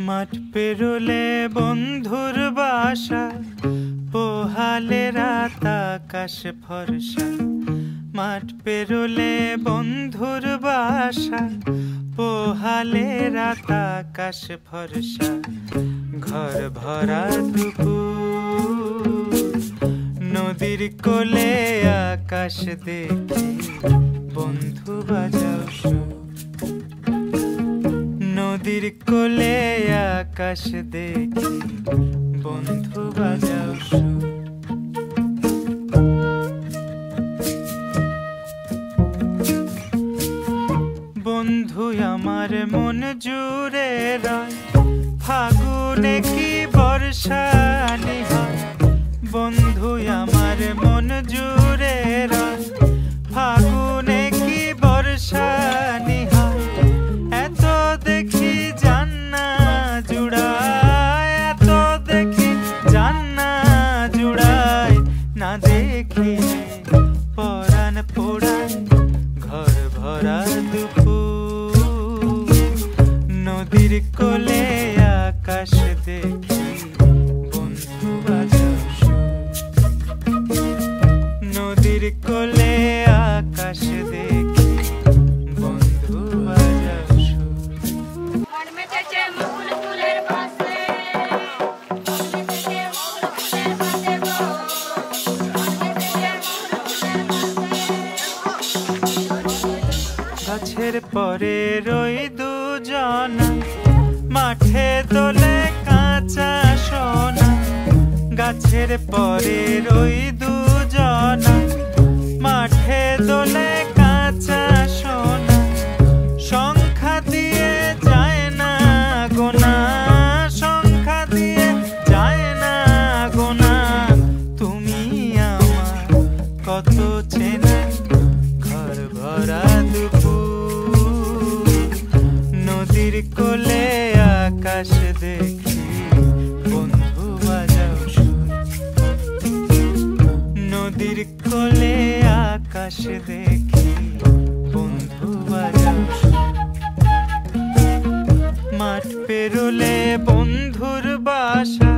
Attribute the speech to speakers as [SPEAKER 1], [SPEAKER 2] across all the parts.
[SPEAKER 1] মাঠ পেরোলে বন্ধুর বাসা, পোহালে রাত আকাশ ফর্সা। মাঠ পেরোলে বন্ধুর বাসা, পোহালে রাত আকাশ ফর্সা। ঘর ভরা দুপুর, নদীর কোলে আকাশ দেখি বন্ধু বাজাও সুর। নদীর কোলে আকাশ দেখি বন্ধু বাজাও সুর। বন্ধু আমার মন জুড়ে রয়, ফাগুনে কি বর্ষা নিহায়। বন্ধু আমার মন জুড়ে রয়, ফাগুনে কি বর্ষা নিহায়। এত দেখি জান্না জুড়ায়, এত দেখি জান্না জুড়ায়। না দেখিলে পরাণ পোড়ায়, ঘর ভরা দুপুর। নদীর কোলে আকাশ দেখি বন্ধু বাজাও সুর। নদীর কোলে আকাশ দেখি বন্ধু বাজাও সুর। গাছের পরে রই দুজনা, মাঠে দোলে কাঁচা সোনা। গাছের পরে রই দুজনা, মাঠে দোলে কাঁচা সোনা। সংখ্যা দিয়ে যায় না গোনা, সংখ্যা দিয়ে যায় না গোনা। তুমি আমার কত চেনা, ঘর ভরা দুপুর। নদীর কোলে আকাশ দেখি বন্ধু বাজাও সুর। নদীর কোলে আকাশ দেখি বন্ধু বাজাও সুর। মাঠ পেরোলে বন্ধুর বাসা,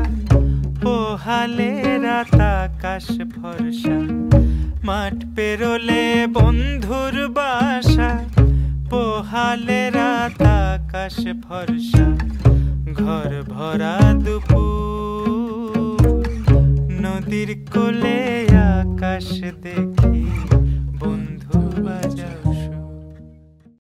[SPEAKER 1] পোহালে রাত আকাশ ফর্সা। মাঠ পেরোলে বন্ধুর বাসা, পোহালে রাত আকাশ ফর্সা। ঘর ভরা দুপুর, নদীর কোলে আকাশ দেখি